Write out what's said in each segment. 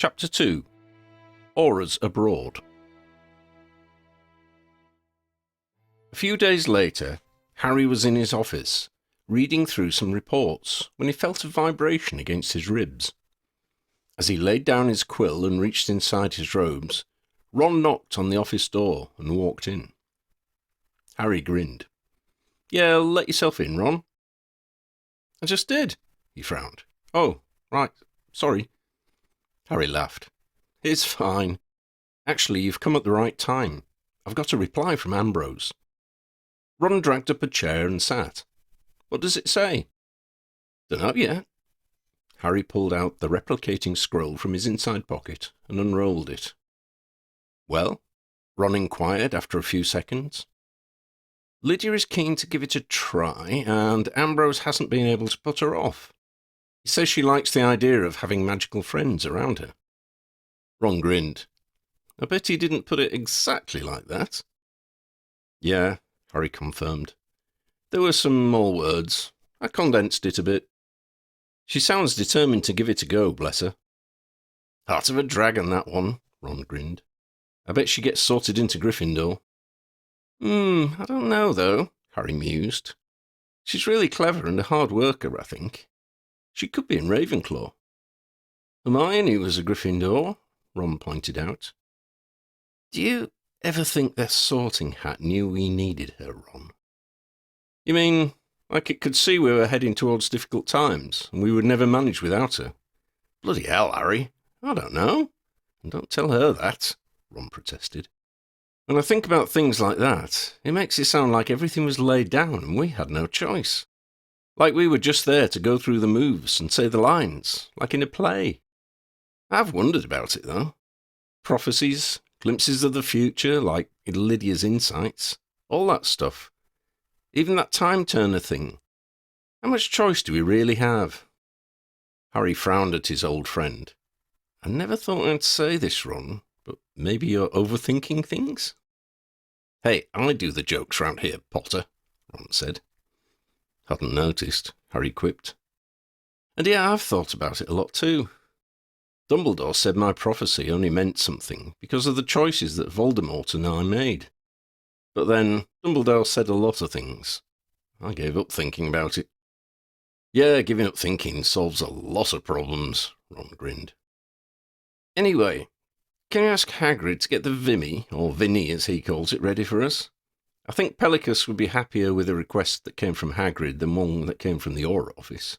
Chapter 2. Auras Abroad. A few days later, Harry was in his office, reading through some reports, when he felt a vibration against his ribs. As he laid down his quill and reached inside his robes, Ron knocked on the office door and walked in. Harry grinned. "Yeah, let yourself in, Ron." "I just did," he frowned. "Oh, right, sorry." Harry laughed. "It's fine. Actually, you've come at the right time. I've got a reply from Ambrose." Ron dragged up a chair and sat. "What does it say?" "Dunno yet." Harry pulled out the replicating scroll from his inside pocket and unrolled it. "Well?" Ron inquired after a few seconds. "Lydia is keen to give it a try, and Ambrose hasn't been able to put her off. He says she likes the idea of having magical friends around her." Ron grinned. "I bet he didn't put it exactly like that." "Yeah," Harry confirmed. "There were some more words. I condensed it a bit. She sounds determined to give it a go, bless her." "Heart of a dragon, that one," Ron grinned. "I bet she gets sorted into Gryffindor." I don't know, though," Harry mused. "She's really clever and a hard worker, I think. She could be in Ravenclaw." "Hermione was a Gryffindor," Ron pointed out. "Do you ever think their sorting hat knew we needed her, Ron?" "You mean, like it could see we were heading towards difficult times, and we would never manage without her?" "Bloody hell, Harry, I don't know." "And don't tell her that," Ron protested. "When I think about things like that, it makes it sound like everything was laid down and we had no choice. Like we were just there to go through the moves and say the lines, like in a play. I've wondered about it, though. Prophecies, glimpses of the future, like in Lydia's insights, all that stuff. Even that time-turner thing. How much choice do we really have?" Harry frowned at his old friend. "I never thought I'd say this, Ron, but maybe you're overthinking things?" "Hey, I do the jokes round here, Potter," Ron said. "Hadn't noticed," Harry quipped. "And yeah, I've thought about it a lot too. Dumbledore said my prophecy only meant something because of the choices that Voldemort and I made. But then, Dumbledore said a lot of things. I gave up thinking about it." "Yeah, giving up thinking solves a lot of problems," Ron grinned. "Anyway, can you ask Hagrid to get the Vimy, or Vinny as he calls it, ready for us? I think Pellicus would be happier with a request that came from Hagrid than one that came from the Aura office."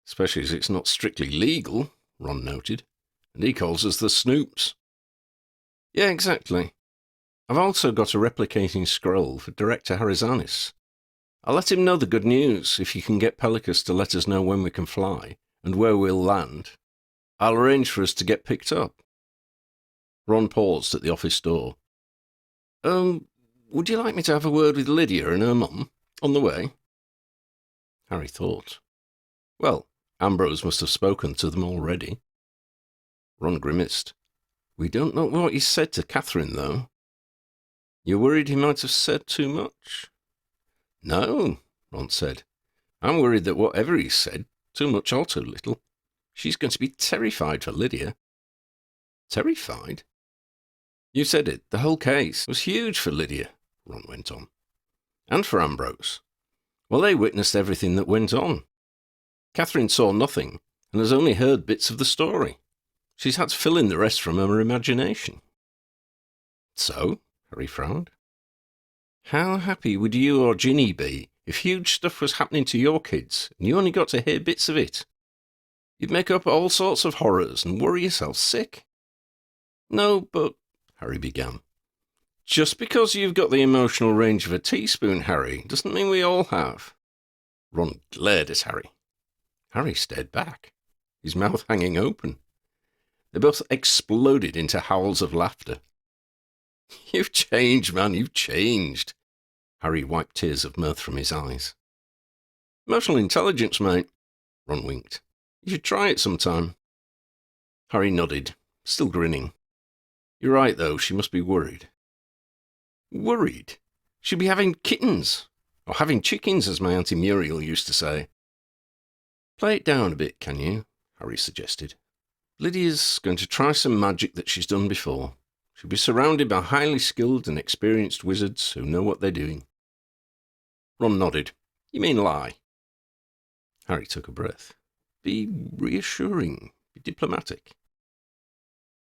"Especially as it's not strictly legal," Ron noted, "and he calls us the Snoops." "Yeah, exactly. I've also got a replicating scroll for Director Harizanis. I'll let him know the good news if you can get Pellicus to let us know when we can fly and where we'll land. I'll arrange for us to get picked up." Ron paused at the office door. Would you like me to have a word with Lydia and her mum on the way?" Harry thought. Well, Ambrose must have spoken to them already. Ron grimaced. "We don't know what he said to Catherine, though." "You're worried he might have said too much?" "No," Ron said. "I'm worried that whatever he said, too much or too little, she's going to be terrified for Lydia." "Terrified?" "You said it. The whole case was huge for Lydia," Ron went on. "And for Ambrose. Well, they witnessed everything that went on. Catherine saw nothing and has only heard bits of the story. She's had to fill in the rest from her imagination." "So?" Harry frowned. "How happy would you or Ginny be if huge stuff was happening to your kids and you only got to hear bits of it? You'd make up all sorts of horrors and worry yourself sick." "No, but," Harry began. "Just because you've got the emotional range of a teaspoon, Harry, doesn't mean we all have." Ron glared at Harry. Harry stared back, his mouth hanging open. They both exploded into howls of laughter. "You've changed, man, you've changed." Harry wiped tears of mirth from his eyes. "Emotional intelligence, mate," Ron winked. "You should try it sometime." Harry nodded, still grinning. "You're right, though, she must be worried." "Worried? She'd be having kittens, or having chickens, as my Auntie Muriel used to say." "Play it down a bit, can you?" Harry suggested. Lydia's going to try some magic that she's done before. She'll be surrounded by highly skilled and experienced wizards who know what they're doing. Ron nodded. You mean lie? Harry took a breath. Be reassuring. Be diplomatic.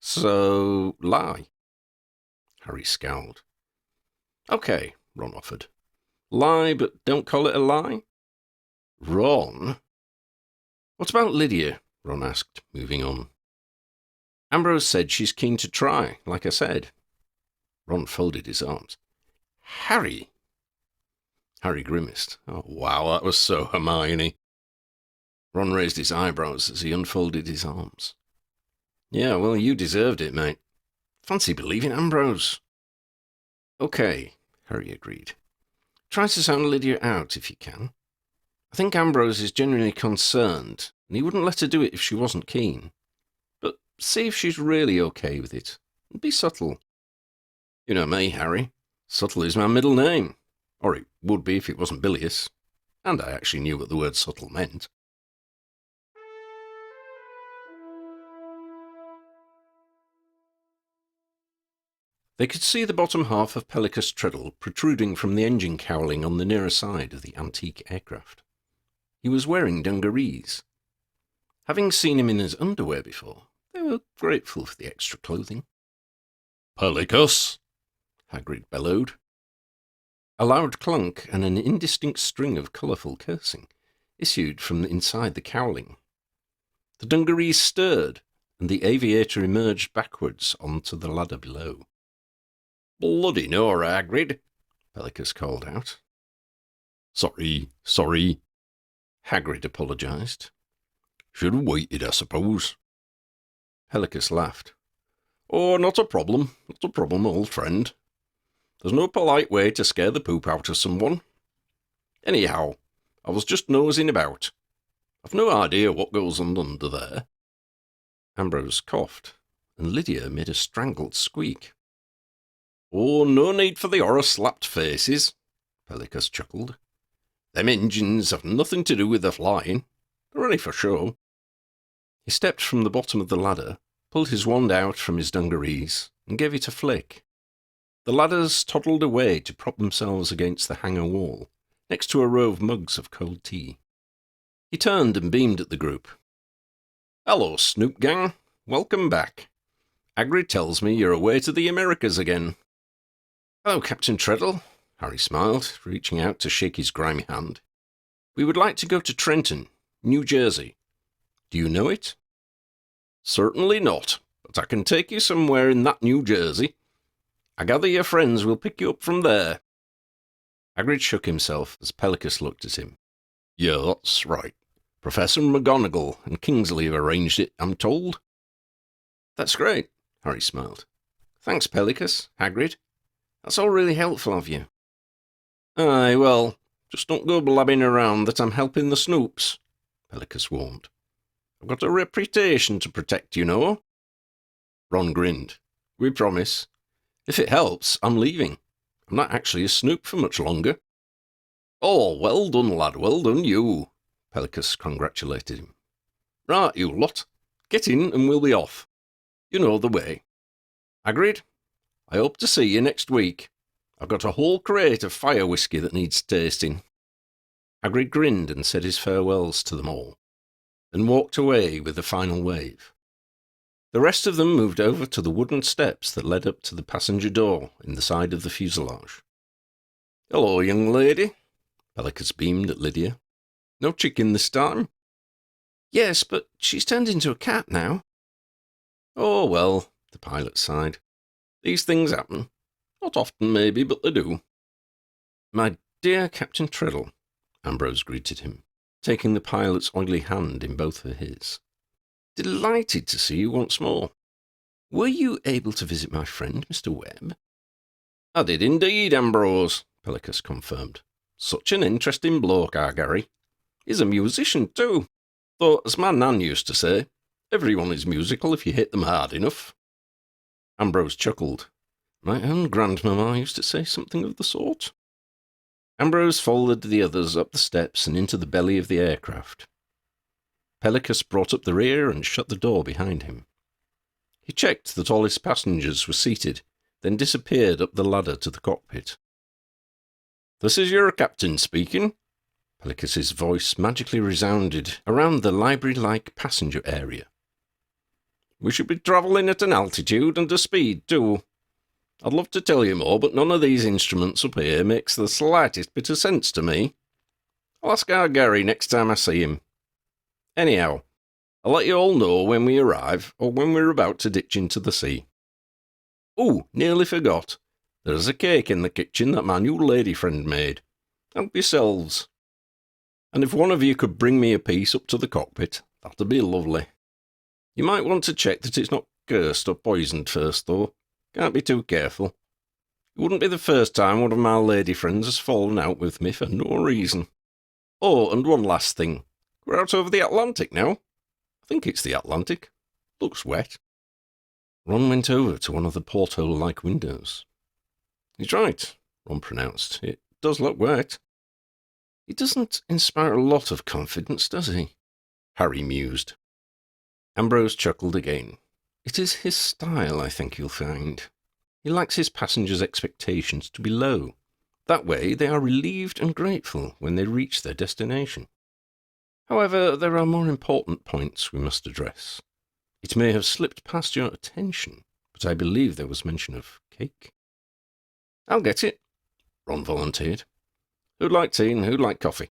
So, lie. Harry scowled. Okay, Ron offered. Lie, but don't call it a lie? Ron? What about Lydia? Ron asked, moving on. Ambrose said she's keen to try, like I said. Ron folded his arms. Harry? Harry grimaced. Oh, wow, that was so Hermione. Ron raised his eyebrows as he unfolded his arms. Yeah, well, you deserved it, mate. Fancy believing Ambrose. Okay, Harry agreed. Try to sound Lydia out if you can. I think Ambrose is genuinely concerned, and he wouldn't let her do it if she wasn't keen. But see if she's really okay with it, and be subtle. You know me, Harry. Subtle is my middle name. Or it would be if it wasn't bilious. And I actually knew what the word subtle meant. They could see the bottom half of Pellicus Treadle protruding from the engine cowling on the nearer side of the antique aircraft. He was wearing dungarees. Having seen him in his underwear before, they were grateful for the extra clothing. Pellicus! Hagrid bellowed. A loud clunk and an indistinct string of colourful cursing issued from inside the cowling. The dungarees stirred, and the aviator emerged backwards onto the ladder below. Bloody Nora, Hagrid, Pellicus called out. Sorry. Hagrid apologised. Should have waited, I suppose. Pellicus laughed. Oh, not a problem, old friend. There's no polite way to scare the poop out of someone. Anyhow, I was just nosing about. I've no idea what goes on under there. Ambrose coughed, and Lydia made a strangled squeak. Oh, no need for the horror-slapped faces, Pellicus chuckled. Them engines have nothing to do with the flying. They're only for show. He stepped from the bottom of the ladder, pulled his wand out from his dungarees, and gave it a flick. The ladders toddled away to prop themselves against the hangar wall, next to a row of mugs of cold tea. He turned and beamed at the group. Hello, Snoop Gang. Welcome back. Hagrid tells me you're away to the Americas again. Hello, Captain Treadle, Harry smiled, reaching out to shake his grimy hand. We would like to go to Trenton, New Jersey. Do you know it? Certainly not, but I can take you somewhere in that New Jersey. I gather your friends will pick you up from there. Hagrid shook himself as Pellicus looked at him. Yeah, that's right. Professor McGonagall and Kingsley have arranged it, I'm told. That's great, Harry smiled. Thanks, Pellicus, Hagrid. That's all really helpful of you. Aye, well, just don't go blabbing around that I'm helping the Snoops, Pellicus warned. I've got a reputation to protect, you know. Ron grinned. We promise. If it helps, I'm leaving. I'm not actually a Snoop for much longer. Oh, well done, lad, well done you, Pellicus congratulated him. Right, you lot. Get in and we'll be off. You know the way. Hagrid, I hope to see you next week. I've got a whole crate of fire whiskey that needs tasting. Hagrid grinned and said his farewells to them all, and walked away with a final wave. The rest of them moved over to the wooden steps that led up to the passenger door in the side of the fuselage. Hello, young lady, Pellicus beamed at Lydia. No chicken this time? Yes, but she's turned into a cat now. Oh, well, the pilot sighed. These things happen. Not often, maybe, but they do. My dear Captain Treadle, Ambrose greeted him, taking the pilot's oily hand in both of his. Delighted to see you once more. Were you able to visit my friend, Mr. Webb? I did indeed, Ambrose, Pellicus confirmed. Such an interesting bloke, our Gary. He's a musician, too. Though, as my nan used to say, everyone is musical if you hit them hard enough. Ambrose chuckled. My own grandmamma used to say something of the sort. Ambrose followed the others up the steps and into the belly of the aircraft. Pelicus brought up the rear and shut the door behind him. He checked that all his passengers were seated, then disappeared up the ladder to the cockpit. "This is your captain speaking." Pelicus's voice magically resounded around the library-like passenger area. "We should be travelling at an altitude and a speed too. I'd love to tell you more, but none of these instruments up here makes the slightest bit of sense to me. I'll ask our Gary next time I see him. Anyhow, I'll let you all know when we arrive, or when we're about to ditch into the sea. Oh, nearly forgot. There's a cake in the kitchen that my new lady friend made. Help yourselves. And if one of you could bring me a piece up to the cockpit, that'd be lovely. You might want to check that it's not cursed or poisoned first, though. Can't be too careful. It wouldn't be the first time one of my lady friends has fallen out with me for no reason. Oh, and one last thing. We're out over the Atlantic now. I think it's the Atlantic. Looks wet." Ron went over to one of the porthole-like windows. "He's right," Ron pronounced. "It does look wet." "He doesn't inspire a lot of confidence, does he?" Harry mused. Ambrose chuckled again. "It is his style, I think you'll find. He likes his passengers' expectations to be low. That way they are relieved and grateful when they reach their destination. However, there are more important points we must address. It may have slipped past your attention, but I believe there was mention of cake." "I'll get it," Ron volunteered. "Who'd like tea and who'd like coffee?"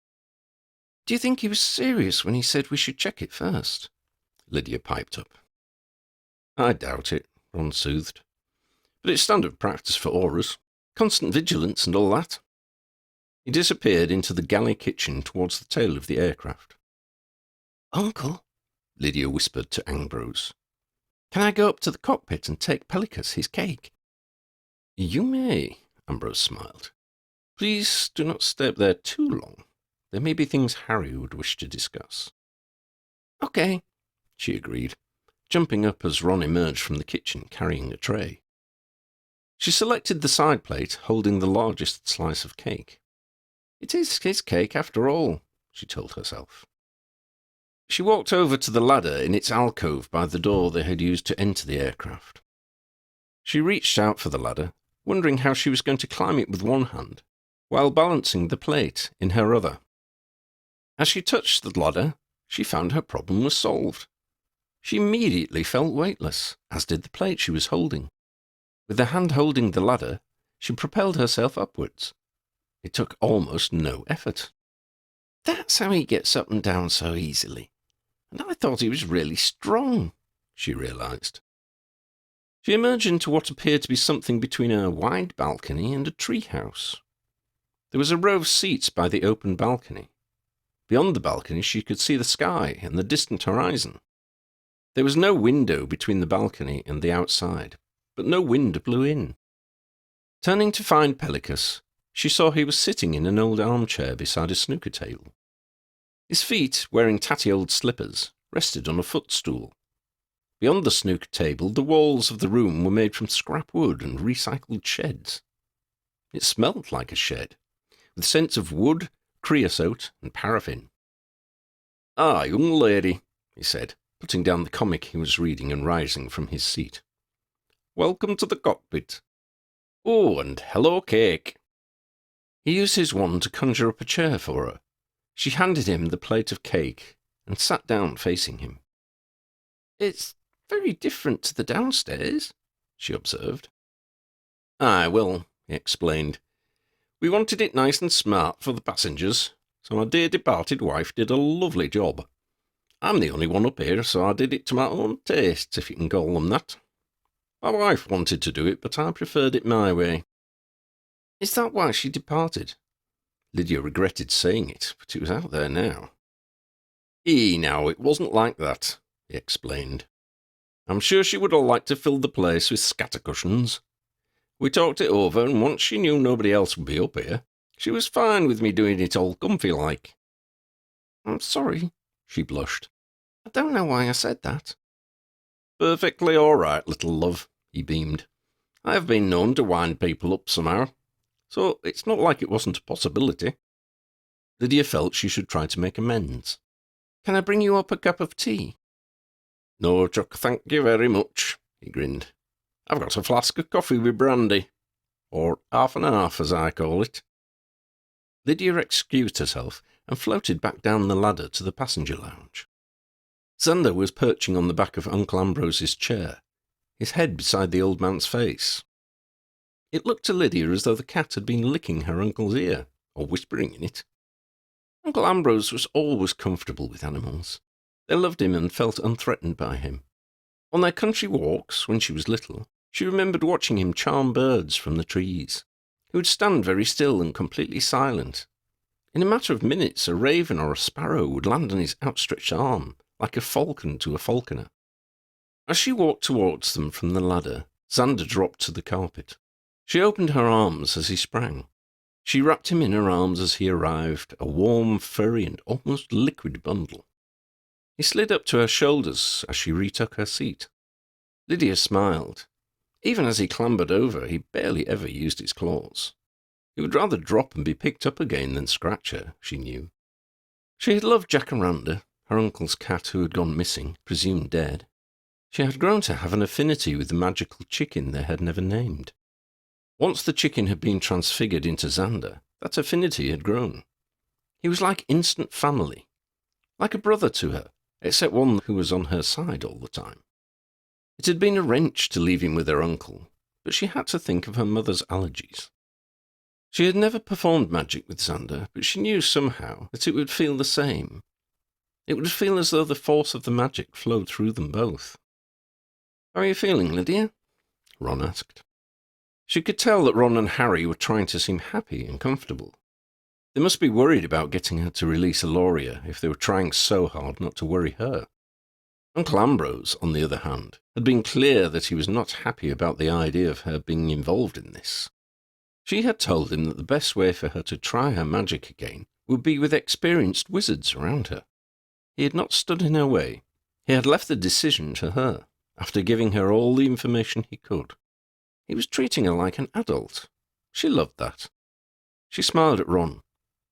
"Do you think he was serious when he said we should check it first?" Lydia piped up. "I doubt it," Ron soothed. "But it's standard practice for Aurors. Constant vigilance and all that." He disappeared into the galley kitchen towards the tail of the aircraft. "Uncle," Lydia whispered to Ambrose, "can I go up to the cockpit and take Pelicus his cake?" "You may," Ambrose smiled. "Please do not stay up there too long. There may be things Harry would wish to discuss." "Okay," she agreed, jumping up as Ron emerged from the kitchen carrying a tray. She selected the side plate holding the largest slice of cake. "It is his cake after all," she told herself. She walked over to the ladder in its alcove by the door they had used to enter the aircraft. She reached out for the ladder, wondering how she was going to climb it with one hand, while balancing the plate in her other. As she touched the ladder, she found her problem was solved. She immediately felt weightless, as did the plate she was holding. With the hand holding the ladder, she propelled herself upwards. It took almost no effort. "That's how he gets up and down so easily. And I thought he was really strong," she realised. She emerged into what appeared to be something between a wide balcony and a treehouse. There was a row of seats by the open balcony. Beyond the balcony she could see the sky and the distant horizon. There was no window between the balcony and the outside, but no wind blew in. Turning to find Pelicus, she saw he was sitting in an old armchair beside a snooker table. His feet, wearing tatty old slippers, rested on a footstool. Beyond the snooker table, the walls of the room were made from scrap wood and recycled sheds. It smelled like a shed, with scents of wood, creosote, and paraffin. "Ah, young lady," he said, putting down the comic he was reading and rising from his seat. "Welcome to the cockpit. Oh, and hello, cake." He used his wand to conjure up a chair for her. She handed him the plate of cake and sat down facing him. "It's very different to the downstairs," she observed. "Aye, well," he explained, "we wanted it nice and smart for the passengers, so my dear departed wife did a lovely job. I'm the only one up here, so I did it to my own tastes, if you can call them that. My wife wanted to do it, but I preferred it my way." "Is that why she departed?" Lydia regretted saying it, but it was out there now. Now, it wasn't like that," he explained. "I'm sure she would have liked to fill the place with scatter cushions. We talked it over, and once she knew nobody else would be up here, she was fine with me doing it all comfy-like." "I'm sorry," she blushed. "I don't know why I said that." "Perfectly all right, little love," he beamed. "I have been known to wind people up somehow, so it's not like it wasn't a possibility." Lydia felt she should try to make amends. Can I bring you up a cup of tea? No, Chuck, thank you very much, he grinned. I've got a flask of coffee with brandy, or half and half, as I call it. Lydia excused herself and floated back down the ladder to the passenger lounge. Xander was perching on the back of Uncle Ambrose's chair, his head beside the old man's face. It looked to Lydia as though the cat had been licking her uncle's ear, or whispering in it. Uncle Ambrose was always comfortable with animals. They loved him and felt unthreatened by him. On their country walks, when she was little, she remembered watching him charm birds from the trees. He would stand very still and completely silent. In a matter of minutes, a raven or a sparrow would land on his outstretched arm, like a falcon to a falconer. As she walked towards them from the ladder, Xander dropped to the carpet. She opened her arms as he sprang. She wrapped him in her arms as he arrived, a warm, furry, and almost liquid bundle. He slid up to her shoulders as she retook her seat. Lydia smiled. Even as he clambered over, he barely ever used his claws. He would rather drop and be picked up again than scratch her, she knew. She had loved Jacaranda, her uncle's cat who had gone missing, presumed dead. She had grown to have an affinity with the magical chicken they had never named. Once the chicken had been transfigured into Xander, that affinity had grown. He was like instant family, like a brother to her, except one who was on her side all the time. It had been a wrench to leave him with her uncle, but she had to think of her mother's allergies. She had never performed magic with Xander, but she knew somehow that it would feel the same. It would feel as though the force of the magic flowed through them both. "How are you feeling, Lydia?" Ron asked. She could tell that Ron and Harry were trying to seem happy and comfortable. They must be worried about getting her to release Aloria if they were trying so hard not to worry her. Uncle Ambrose, on the other hand, had been clear that he was not happy about the idea of her being involved in this. She had told him that the best way for her to try her magic again would be with experienced wizards around her. He had not stood in her way. He had left the decision to her, after giving her all the information he could. He was treating her like an adult. She loved that. She smiled at Ron.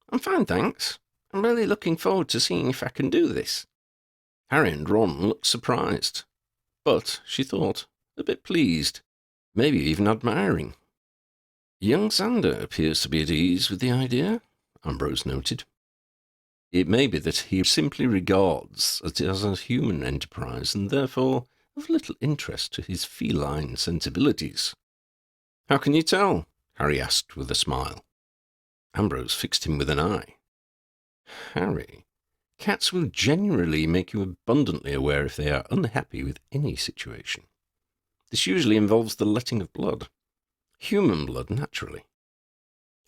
"I'm fine, thanks. I'm really looking forward to seeing if I can do this." Harry and Ron looked surprised, but, she thought, a bit pleased, maybe even admiring. "Young Xander appears to be at ease with the idea," Ambrose noted. "It may be that he simply regards it as a human enterprise and therefore of little interest to his feline sensibilities." "How can you tell?" Harry asked with a smile. Ambrose fixed him with an eye. "Harry, cats will generally make you abundantly aware if they are unhappy with any situation. This usually involves the letting of blood. Human blood, naturally."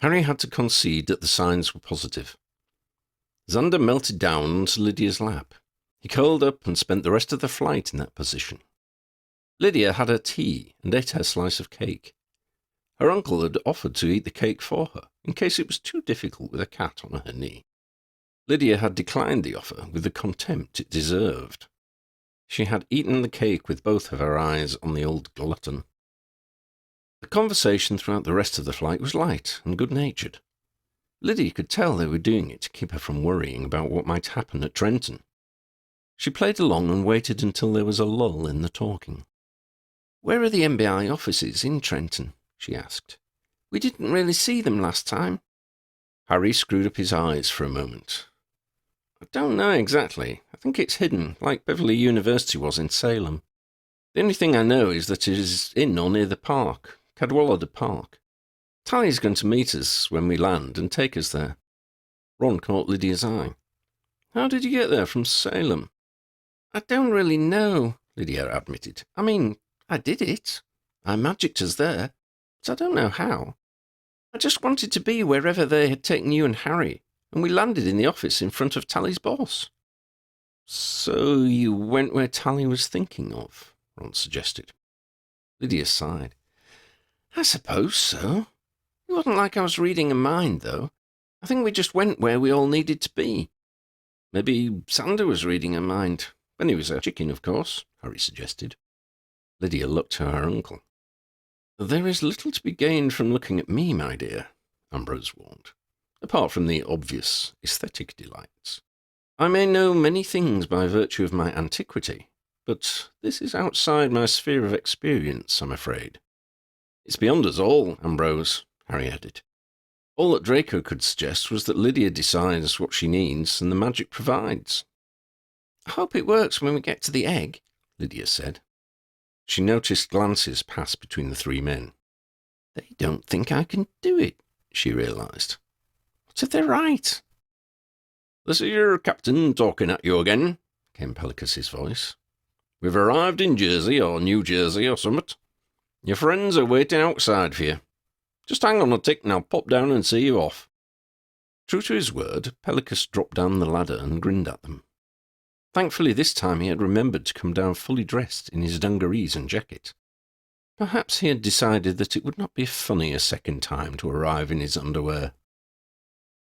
Harry had to concede that the signs were positive. Xander melted down onto Lydia's lap. He curled up and spent the rest of the flight in that position. Lydia had her tea and ate her slice of cake. Her uncle had offered to eat the cake for her, in case it was too difficult with a cat on her knee. Lydia had declined the offer with the contempt it deserved. She had eaten the cake with both of her eyes on the old glutton. The conversation throughout the rest of the flight was light and good-natured. Lydia could tell they were doing it to keep her from worrying about what might happen at Trenton. She played along and waited until there was a lull in the talking. "Where are the MBI offices in Trenton?" she asked. "We didn't really see them last time." Harry screwed up his eyes for a moment. "I don't know exactly. I think it's hidden, like Beverly University was in Salem. The only thing I know is that it is in or near the park, Cadwallader Park. Tally's going to meet us when we land and take us there." Ron caught Lydia's eye. "How did you get there from Salem?" "I don't really know," Lydia admitted. "I mean, I did it. I magicked us there, but I don't know how. I just wanted to be wherever they had taken you and Harry, and we landed in the office in front of Tally's boss." "So you went where Tally was thinking of," Ron suggested. Lydia sighed. "I suppose so. It wasn't like I was reading a mind, though. I think we just went where we all needed to be." "Maybe Xander was reading her mind, when he was a chicken, of course," Harry suggested. Lydia looked to her uncle. "There is little to be gained from looking at me, my dear," Ambrose warned, "apart from the obvious aesthetic delights. I may know many things by virtue of my antiquity, but this is outside my sphere of experience, I'm afraid. It's beyond us all, Ambrose, Harry added. All that Draco could suggest was that Lydia decides what she needs and the magic provides. I hope it works when we get to the egg, Lydia said. She noticed glances pass between the three men. They don't think I can do it, she realised. What if they're right? This is your captain talking at you again, came Pelicus's voice. We've arrived in Jersey or New Jersey or something. Your friends are waiting outside for you. Just hang on a tick and I'll pop down and see you off. True to his word, Pelicus dropped down the ladder and grinned at them. Thankfully this time he had remembered to come down fully dressed in his dungarees and jacket. Perhaps he had decided that it would not be funny a second time to arrive in his underwear.